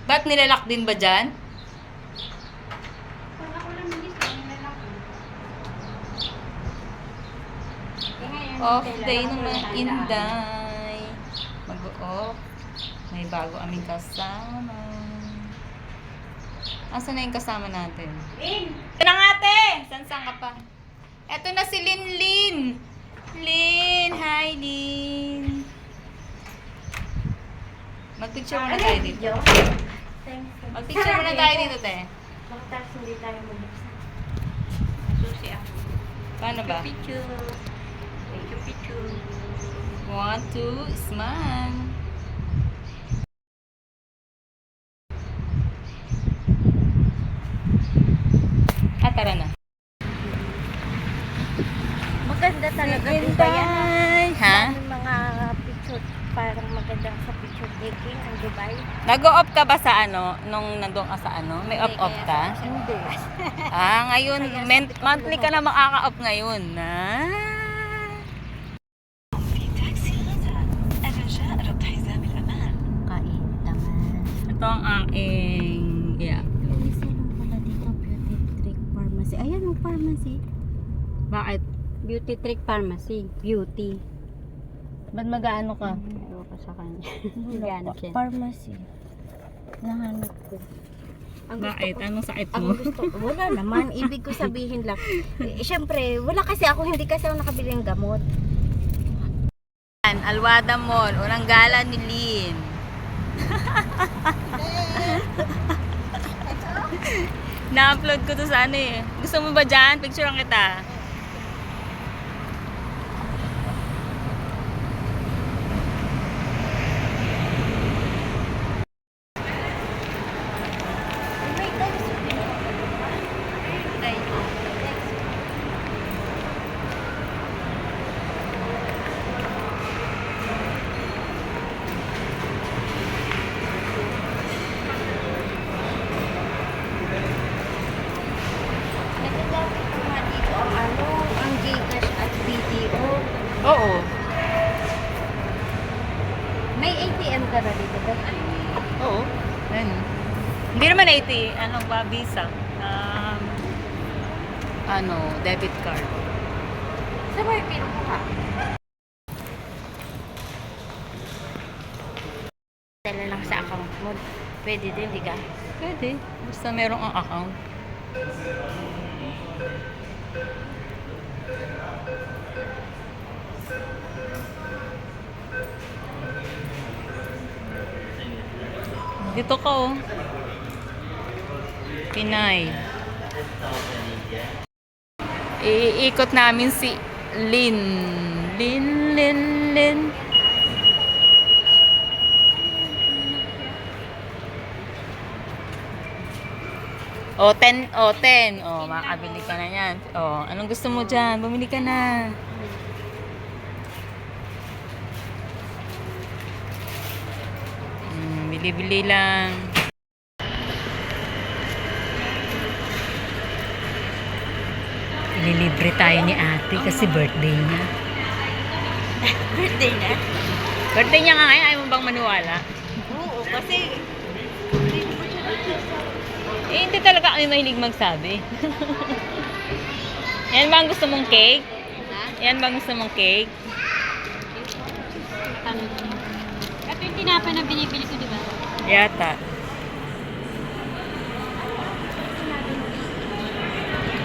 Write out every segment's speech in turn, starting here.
Ba't nilalak din ba dyan? Pag ako lang nagising, nilalak ko. Ngayon, Off kailan day ako naman, tandaan. Inday. Mag-off. May bago aming kasama. Asa na yung kasama natin? Lin! Ito na nga, ate! San ka pa? Eto na si Lin. Lin! Hi, Lin! Magpicture muna tayo dito. Thanks. Magpicture muna tayo dito, te. Bakit hindi tayo mabuksan? Susi ako. Paano ba? Picture. Thank you, picture. 1, 2, smile. Tara na. Maganda talaga Inday. Dubai. Ano? Ha? Daming mga picture, parang maganda sa picture taking ang Dubai. Nag-o-off ka ba sa ano? Nung nandun ka sa ano? May off-off ka? Hindi. Ngayon, monthly ka na makaka-off ngayon. Kain naman. Ito ang aking, yeah. May salon pala dito, Beauty Trick Pharmacy. Ayan yung pharmacy. Bakit? Beauty Trick Pharmacy. Beauty. Ba't mag-ano ka? Ewan ko sa kanya. Naghanap siya. Pharmacy. Nahanap ko. Ang gusto Bakit? ko, Anong sakit ang mo? gusto ko, wala naman. Ibig ko sabihin lang. Siyempre, wala kasi ako, hindi kasi ako nakabili ng gamot. Alwada Mall. Unang gala ni Lin. Na-upload ko to sa ano eh. Gusto mo ba dyan? Picturean kita. Nagagapit ko nga dito ang ano, ang Gcash at BDO. Oo. May ATM ka na dito ba? Oo. Ano? Hindi naman 80. Ano ba? Visa. Debit card. Sa may pinukuha. Dala lang sa account mo. Pwede din, di ka? Pwede. Basta merong ang account. Dito ka oh. Pinay. Iikot namin si Lin. Lin. O, 10. O, makakabili ka na yan. O, anong gusto mo dyan? Bumili ka na. Bili-bili lang. Ililibre tayo ni ate kasi birthday niya. Birthday na? Birthday niya nga ngayon. Ayaw mo bang maniwala? Oo, kasi Hindi talaga kami mahilig magsabi. Yan ba ang gusto mong cake? Yan ba ang gusto mong cake? ito yung tinapay na binibili ko, di ba? Yata.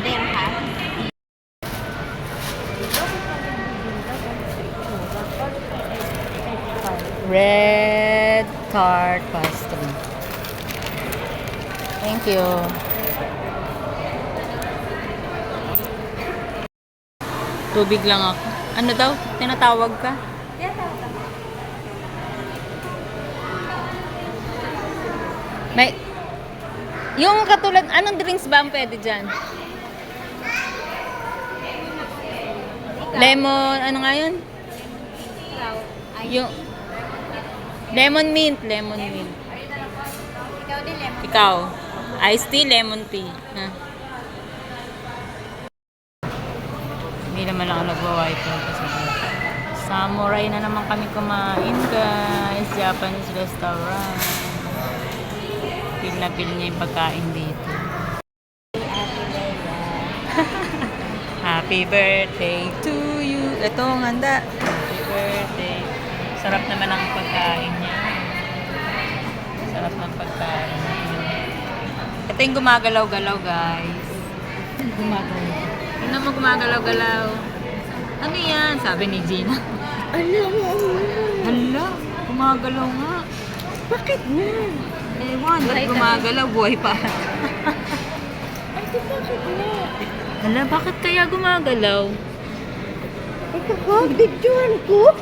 Dirham. Red tart pastry. Thank you. Tubig lang ako. Ano daw? Tinatawag ka? May... Yung katulad, anong drinks ba ang pwede dyan? Lemon, ano nga yun? Yung... Lemon mint. Ikaw din, lemon. Ikaw. Iced tea, lemon tea. Ha? Hindi naman ako nagwa-white kasi samurai na naman kami kumain guys. Japanese restaurant. pinapil niya yung pagkain dito. Happy birthday to you. Ito ang handa. Happy birthday. Sarap naman ang pagkain niya. Sarap ng pagkain niya. Ito yung gumagalaw-galaw, guys. Gumagalaw. Ano mo gumagalaw-galaw? Ano yan? Sabi ni Gina. Hala, gumagalaw nga. Bakit na? Ewan, ba't gumagalaw? Buhay pa. Ay, bakit na? Hala, bakit kaya gumagalaw? Ito ko, videoan ko.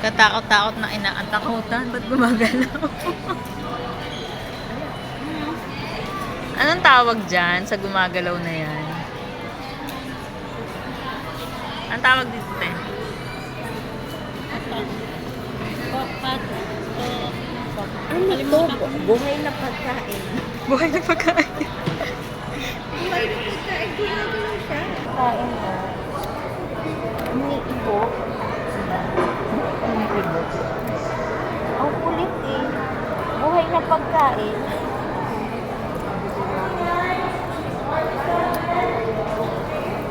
Katakot-takot na inaantakutan. Ba't gumagalaw? Anong tawag dyan sa gumagalaw na yan? Anong tawag dito, te? Ano to? Buhay na pagkain. Buhay na pagkain. Buhay na pagkain. Ginagawa siya. Kain na. May ibo. May ibo. Ang kulit eh. Buhay na pagkain.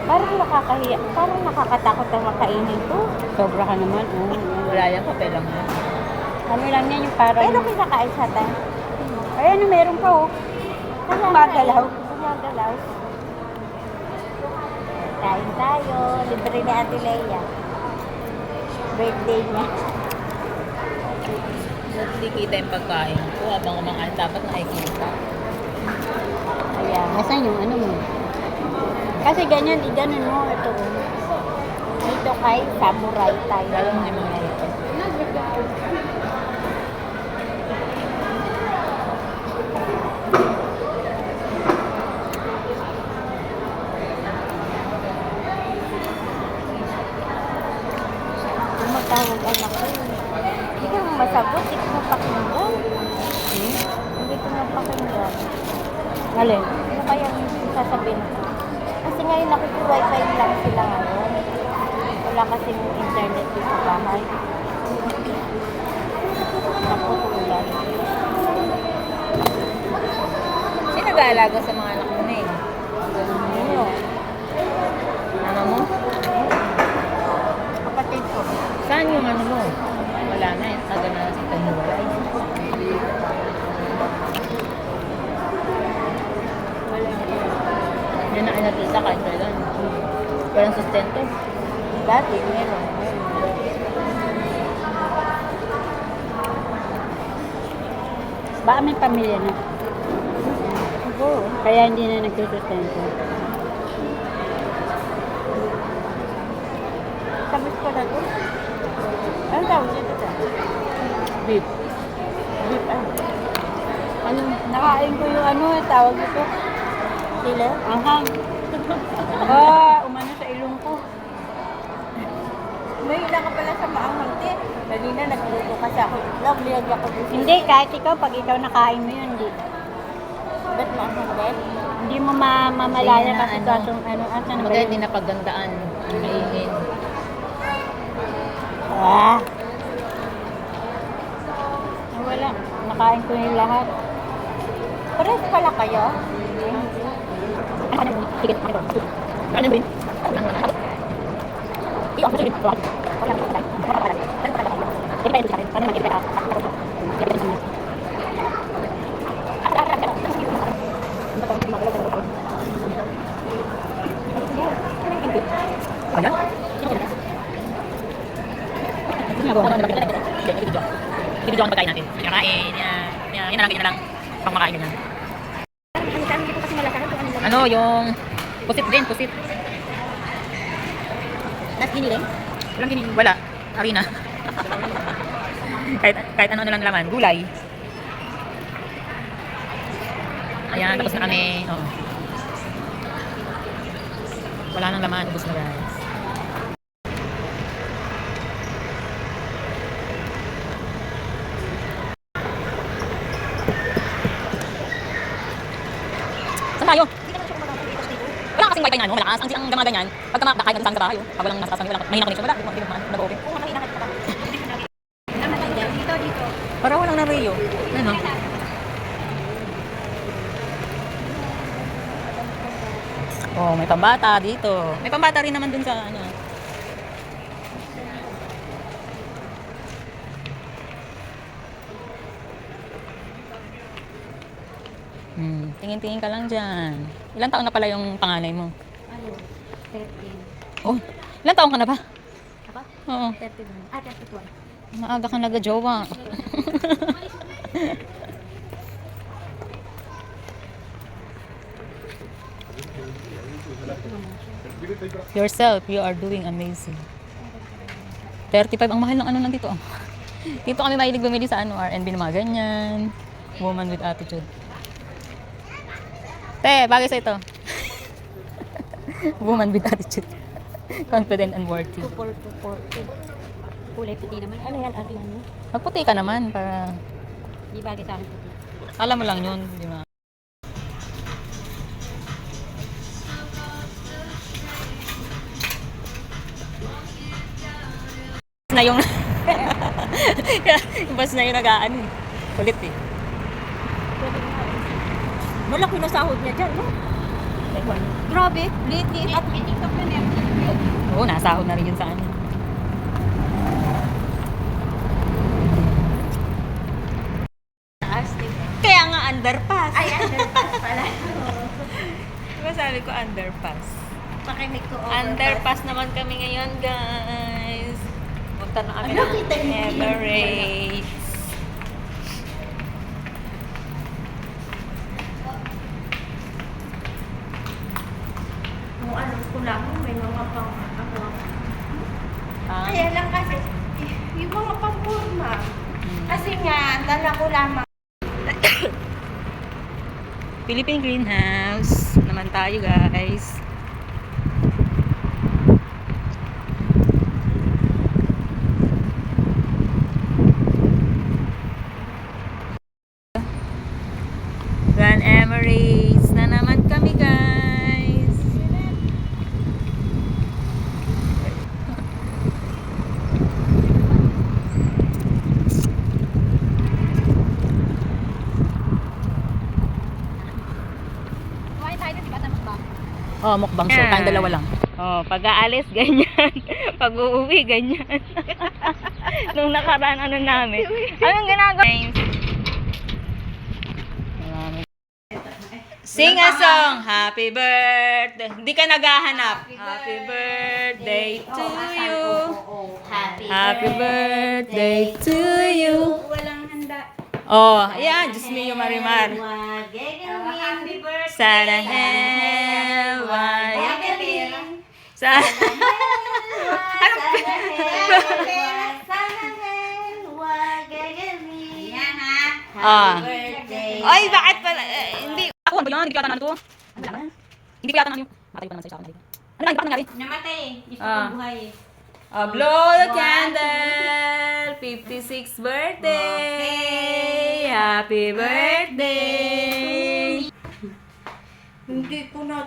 Parang nakakahiya. Parang nakakatakot ang makainin to. Sobra ka naman, oh. Wala yan, papel lang yan. Ano lang yan yung parang... Pero kinakain siya tayo. Ay, ano, meron pa, oh. Gumagalaw. Gumagalaw. Kain tayo. Libre ni Ate Leia. Birthday niya. Hindi kita yung pagkain ko. Habang kumakain, dapat nakikita. Ayan. Nasaan yung ano mo? Kasi ganyan, ganun mo. Ito, oh. Dito kay Samurai tayo. Lalo hindi mo nakikita. Tumatawag anak ko. Hindi ka mo masagot. Hindi ko mapakinggan. Hindi ko mapakinggan. Alin? Ano kaya yung sasabihin ko? Kasi ngayon nakiki-wifi lang sila ngayon. Wala kasing internet dito sa bahay. Naputulan. Sino nag-aalaga sa mga anak mo na eh? Ano? Mama mo? Kapatid ko. Saan yung ano mo? Wala na eh. Taga na si Tanuwalay. Hindi na kinakita kahit kailan. Walang sustento. Dati, meron. Baka may pamilya na. Siguro. Kaya hindi na nagsusustento. Sabis ko na to. Ano tawag dito sa? Beef. Beef ah. Ano, nakain ko yung ano, tawag ito. Sila? Anghang. Umano sa ilong ko. May hila ka pala sa maanghang din. Kanina nagluto kasi ako. Love, nilagyan ko dito. Hindi, kahit ikaw, pag ikaw nakain mo yun, hindi. Ba't maanghang din? Hindi mo mamalaya Hindi na, kasi ano. kasong ano, asa na ba Magkaya yun? hindi na paggandaan. Mainin. Ah. Wala. Nakain ko yung lahat. Pares pala kayo? Ano? Sige. Ano ba yun? Ibigyan ang pagkain natin. Kakain. Yan na lang, ganyan na lang. Pang makain ganyan. Ano, yung pusit din, pusit. Nas giniling? Walang giniling, wala. Harina. kahit ano lang laman, gulay. Ayan, tapos na kami. Oo. Wala nang laman, ubos na guys. Saan tayo? Wala kasing wifi nga, no? Malakas. Ang gama ganyan, pagka makakain ka dun sa bahay, oh. Pag walang nasa taas, walang mahina connection, wala. Hindi naman nag-open. Kung ano yung nakita ka. Dito, dito. Para walang na Rio. Ano? Oh, may pambata dito. May pambata rin naman dun sa ano. Tingin-tingin ka lang dyan. Ilang taon na pala yung panganay mo? Ano? 13. Oh, ilang taon ka na ba? Ako? Oo. 31. 31. Maaga ka nag-jowa. Yourself, you are doing amazing. 35, ang mahal ng ano lang dito. Dito kami mahilig bumili sa ano, R&B na mga ganyan. Woman with attitude. Te, bagay sa ito. Woman with attitude. Confident and worthy. 240. Kulay puti naman. Ano yan, ate? Ano? Magputi ka naman para Di bagay sa akin puti. alam mo lang yun, di ba? Na yung yung bus na yung nag-aano eh. Kulit eh. Malaki na sahod niya dyan, no? Grabe, liit-liit at TikTok na niya. Oo, nasahod na rin yun sa ano. Kaya nga underpass. Ay, underpass pala. Diba sabi ko underpass? Pakinig ko Underpass naman kami ngayon, guys. Punta na kami Ano, ng kita niyo? Emirates. Kung alam ko lang, may mga pang ano. Ah, Kaya lang kasi, yung mga pampurma. Kasi nga, dala ko lamang. Philippine Greenhouse naman tayo, guys. Grand Emirates na naman kami, guys. Kumain tayo din, di ba? Tamas ba? Oh, mukbang show. Tayong dalawa lang. Oh, pag-aalis, ganyan. Pag-uuwi, ganyan. Nung nakaraan, ano namin. Anong ginagawa? Sing a song. Happy birthday. Hindi ka naghahanap. Happy birthday to you. Happy birthday to you. Walang handa. Oh, ayan. Diyos mio, Marimar. Happy birthday. Sana hewan. Sana. Ano? Ah. Ay, bakit pala? Hindi. Ako, ano ba yan? Hindi ko yata na ito. Hindi ko yata na yung... Matay ko naman sa isa ako na dito. Ano ba? Bakit nangyari? Namatay. Gusto Ah. ko buhay. Blow the candle. 56th birthday. Happy birthday. Hindi ko na